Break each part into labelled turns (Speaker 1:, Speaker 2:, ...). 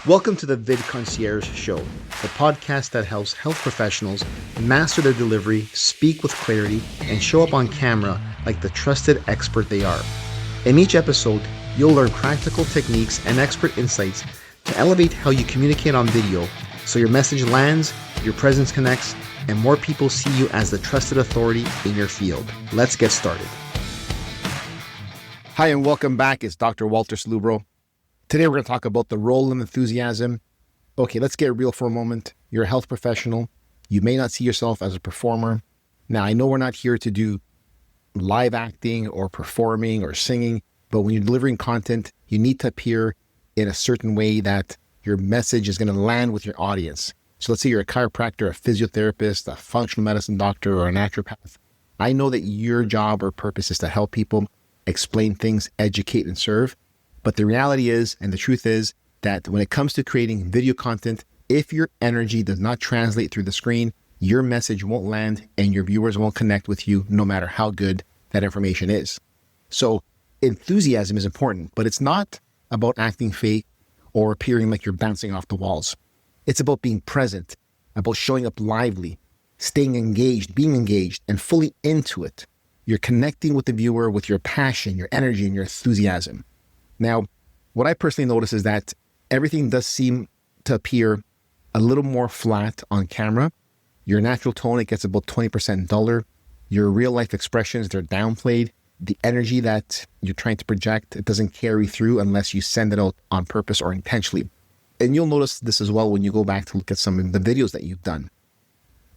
Speaker 1: Welcome to the VidConcierge Show, the podcast that helps health professionals master their delivery, speak with clarity, and show up on camera like the trusted expert they are. In each episode, you'll learn practical techniques and expert insights to elevate how you communicate on video so your message lands, your presence connects, and more people see you as the trusted authority in your field. Let's get started. Hi, and welcome back. It's Dr. Walter Salubro. Today, we're going to talk about the role of enthusiasm. Okay, let's get real for a moment. You're a health professional. You may not see yourself as a performer. Now, I know we're not here to do live acting or performing or singing, but when you're delivering content, you need to appear in a certain way that your message is going to land with your audience. So let's say you're a chiropractor, a physiotherapist, a functional medicine doctor, or a naturopath. I know that your job or purpose is to help people, explain things, educate, and serve. But the reality is, and the truth is, that when it comes to creating video content, if your energy does not translate through the screen, your message won't land and your viewers won't connect with you no matter how good that information is. So enthusiasm is important, but it's not about acting fake or appearing like you're bouncing off the walls. It's about being present, about showing up lively, staying engaged, being engaged, and fully into it. You're connecting with the viewer with your passion, your energy, and your enthusiasm. Now, what I personally notice is that everything does seem to appear a little more flat on camera. Your natural tone, it gets about 20% duller. Your real life expressions, they're downplayed. The energy that you're trying to project, it doesn't carry through unless you send it out on purpose or intentionally. And you'll notice this as well when you go back to look at some of the videos that you've done.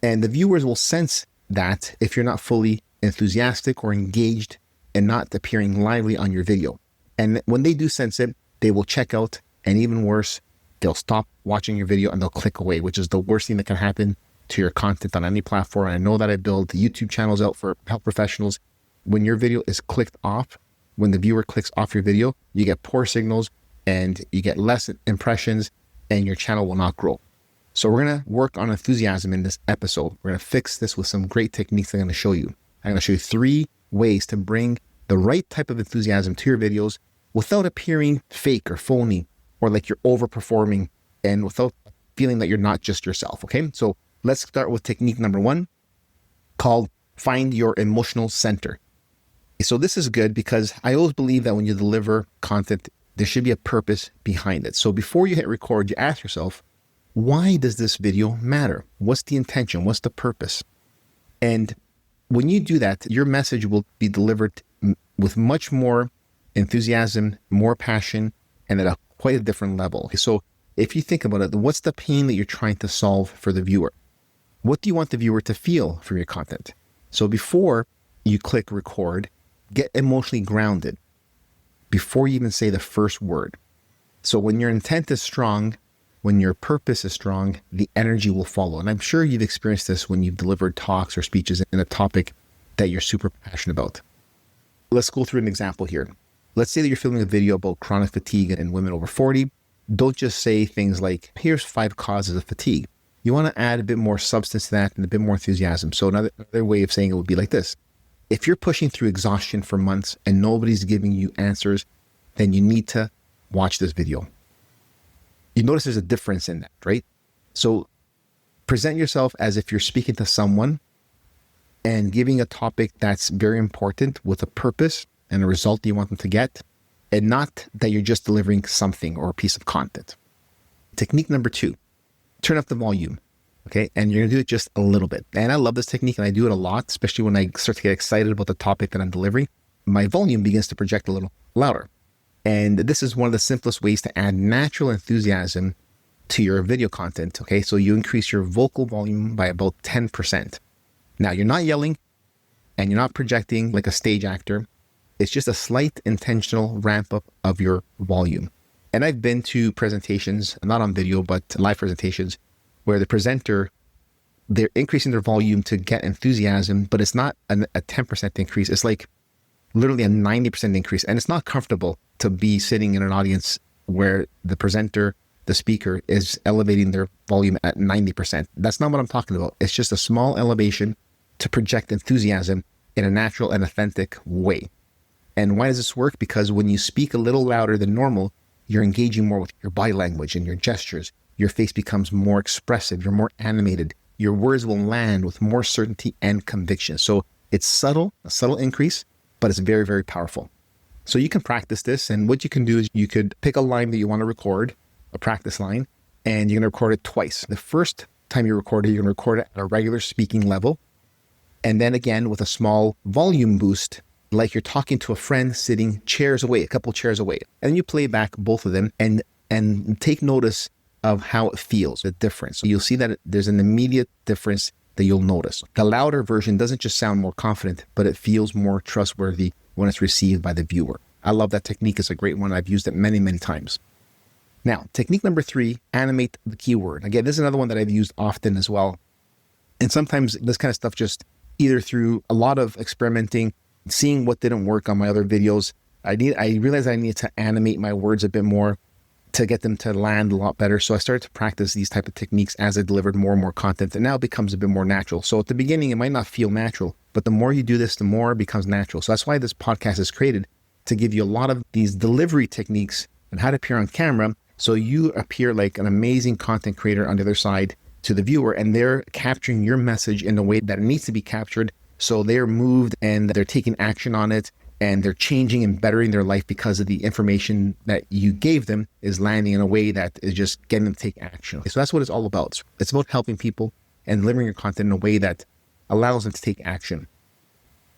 Speaker 1: And the viewers will sense that if you're not fully enthusiastic or engaged and not appearing lively on your video. And when they do sense it, they will check out, and even worse, they'll stop watching your video and they'll click away, which is the worst thing that can happen to your content on any platform. And I know that I build YouTube channels out for health professionals. When your video is clicked off, when the viewer clicks off your video, you get poor signals and you get less impressions and your channel will not grow. So we're going to work on enthusiasm in this episode. We're going to fix this with some great techniques I'm going to show you. I'm going to show you 3 ways to bring the right type of enthusiasm to your videos without appearing fake or phony or like you're overperforming and without feeling that you're not just yourself, okay? So let's start with technique number 1 called find your emotional center. So this is good because I always believe that when you deliver content, there should be a purpose behind it. So before you hit record, you ask yourself, why does this video matter? What's the intention? What's the purpose? And when you do that, your message will be delivered with much more enthusiasm, more passion, and at quite a different level. So if you think about it, what's the pain that you're trying to solve for the viewer? What do you want the viewer to feel from your content? So before you click record, get emotionally grounded before you even say the first word. So when your intent is strong, when your purpose is strong, the energy will follow. And I'm sure you've experienced this when you've delivered talks or speeches in a topic that you're super passionate about. Let's go through an example here. Let's say that you're filming a video about chronic fatigue in women over 40. Don't just say things like, here's 5 causes of fatigue. You want to add a bit more substance to that and a bit more enthusiasm. So another way of saying it would be like this. If you're pushing through exhaustion for months and nobody's giving you answers, then you need to watch this video. You notice there's a difference in that, right? So present yourself as if you're speaking to someone and giving a topic that's very important with a purpose and a result that you want them to get, and not that you're just delivering something or a piece of content. Technique number 2, turn up the volume, okay? And you're gonna do it just a little bit. And I love this technique and I do it a lot, especially when I start to get excited about the topic that I'm delivering. My volume begins to project a little louder. And this is one of the simplest ways to add natural enthusiasm to your video content, okay? So you increase your vocal volume by about 10%. Now, you're not yelling and you're not projecting like a stage actor. It's just a slight intentional ramp up of your volume. And I've been to presentations, not on video, but live presentations, where the presenter, they're increasing their volume to get enthusiasm, but it's not a 10% increase. It's like literally a 90% increase. And it's not comfortable to be sitting in an audience where the presenter, the speaker, is elevating their volume at 90%. That's not what I'm talking about. It's just a small elevation to project enthusiasm in a natural and authentic way. And why does this work? Because when you speak a little louder than normal, you're engaging more with your body language and your gestures. Your face becomes more expressive. You're more animated. Your words will land with more certainty and conviction. So it's subtle, a subtle increase, but it's very, very powerful. So you can practice this. And what you can do is you could pick a line that you want to record, a practice line, and you're going to record it twice. The first time you record it, you're going to record it at a regular speaking level. And then again, with a small volume boost, like you're talking to a friend sitting chairs away, a couple chairs away. And you play back both of them and take notice of how it feels, the difference. So you'll see that there's an immediate difference that you'll notice. The louder version doesn't just sound more confident, but it feels more trustworthy when it's received by the viewer. I love that technique. It's a great one. I've used it many, many times. Now, technique number 3, animate the keyword. Again, this is another one that I've used often as well. And sometimes this kind of stuff just either through a lot of experimenting, seeing what didn't work on my other videos, I realized I needed to animate my words a bit more to get them to land a lot better. So I started to practice these type of techniques as I delivered more and more content, and now it becomes a bit more natural. So at the beginning, it might not feel natural, but the more you do this, the more it becomes natural. So that's why this podcast is created, to give you a lot of these delivery techniques and how to appear on camera, so you appear like an amazing content creator on the other side to the viewer, and they're capturing your message in the way that it needs to be captured. So they're moved and they're taking action on it, and they're changing and bettering their life because of the information that you gave them is landing in a way that is just getting them to take action. So that's what it's all about. It's about helping people and delivering your content in a way that allows them to take action.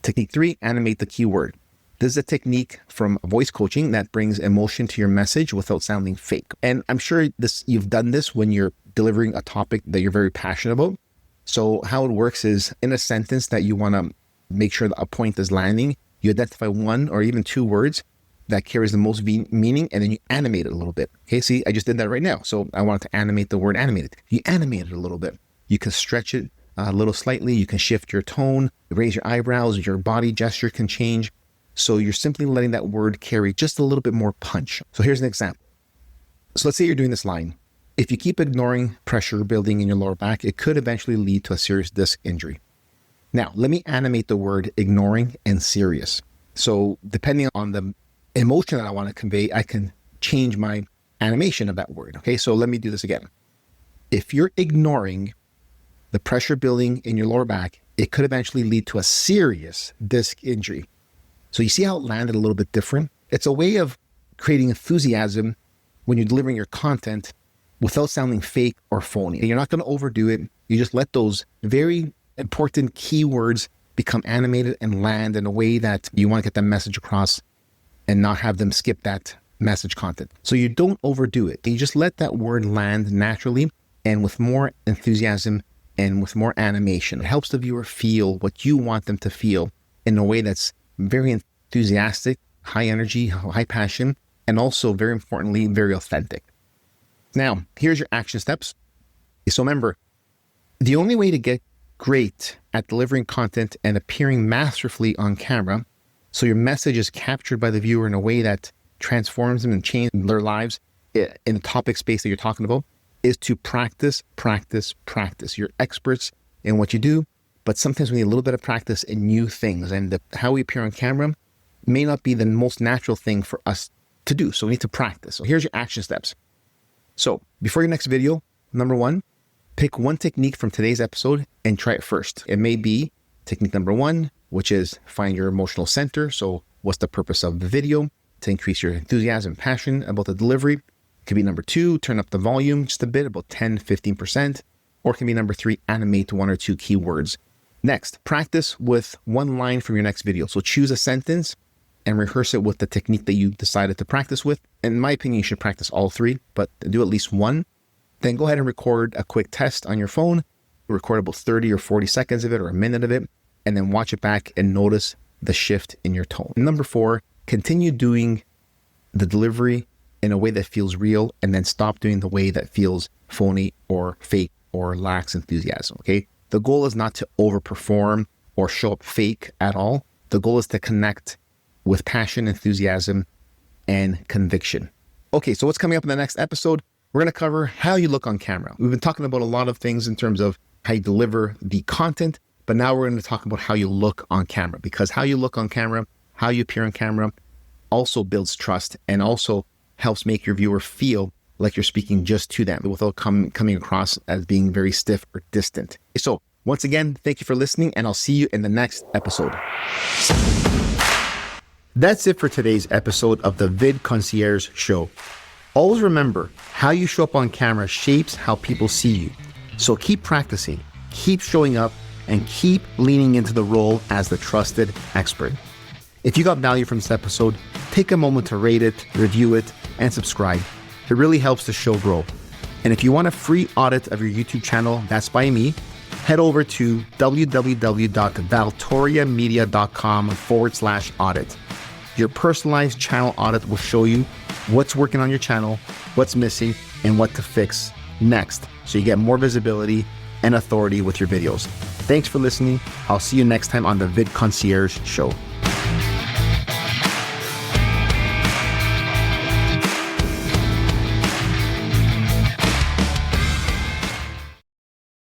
Speaker 1: Technique 3, animate the keyword. This is a technique from voice coaching that brings emotion to your message without sounding fake. And I'm sure you've done this when you're delivering a topic that you're very passionate about. So how it works is, in a sentence that you want to make sure that a point is landing, you identify 1 or even 2 words that carries the most meaning, and then you animate it a little bit. Okay, see, I just did that right now. So I wanted to animate the word animated. You animate it a little bit. You can stretch it a little slightly. You can shift your tone, raise your eyebrows, your body gesture can change. So you're simply letting that word carry just a little bit more punch. So here's an example. So let's say you're doing this line. If you keep ignoring pressure building in your lower back, it could eventually lead to a serious disc injury. Now, let me animate the word ignoring and serious. So depending on the emotion that I want to convey, I can change my animation of that word. Okay, so let me do this again. If you're ignoring the pressure building in your lower back, it could eventually lead to a serious disc injury. So you see how it landed a little bit different? It's a way of creating enthusiasm when you're delivering your content without sounding fake or phony. And you're not going to overdo it. You just let those very important keywords become animated and land in a way that you want to get the message across and not have them skip that message content. So you don't overdo it. You just let that word land naturally and with more enthusiasm and with more animation. It helps the viewer feel what you want them to feel in a way that's very enthusiastic, high energy, high passion, and also, very importantly, very authentic. Now, here's your action steps. So remember, the only way to get great at delivering content and appearing masterfully on camera, so your message is captured by the viewer in a way that transforms them and changes their lives in the topic space that you're talking about, is to practice, practice, practice. You're experts in what you do, but sometimes we need a little bit of practice in new things. And how we appear on camera may not be the most natural thing for us to do. So we need to practice. So here's your action steps. So before your next video, number 1, pick one technique from today's episode and try it first. It may be technique number 1, which is find your emotional center. So what's the purpose of the video? To increase your enthusiasm and passion about the delivery. It could be number 2, turn up the volume just a bit, about 10-15%. Or it can be number 3, animate 1 or 2 keywords. Next, practice with one line from your next video. So choose a sentence and rehearse it with the technique that you decided to practice with. In my opinion, you should practice all 3, but do at least one. Then go ahead and record a quick test on your phone. Record about 30 or 40 seconds of it or a minute of it, and then watch it back and notice the shift in your tone. Number 4, continue doing the delivery in a way that feels real, and then stop doing the way that feels phony or fake or lacks enthusiasm, okay? The goal is not to overperform or show up fake at all. The goal is to connect with passion, enthusiasm, and conviction. Okay, so what's coming up in the next episode? We're going to cover how you look on camera. We've been talking about a lot of things in terms of how you deliver the content, but now we're going to talk about how you look on camera, because how you look on camera, how you appear on camera also builds trust and also helps make your viewer feel like you're speaking just to them without coming across as being very stiff or distant. So once again, thank you for listening, and I'll see you in the next episode. That's it for today's episode of the VidConcierge Show. Always remember, how you show up on camera shapes how people see you. So keep practicing, keep showing up, and keep leaning into the role as the trusted expert. If you got value from this episode, take a moment to rate it, review it, and subscribe. It really helps the show grow. And if you want a free audit of your YouTube channel, that's by me, head over to www.valtoriamedia.com/audit. Your personalized channel audit will show you what's working on your channel, what's missing, and what to fix next, so you get more visibility and authority with your videos. Thanks for listening. I'll see you next time on the VidConcierge Show.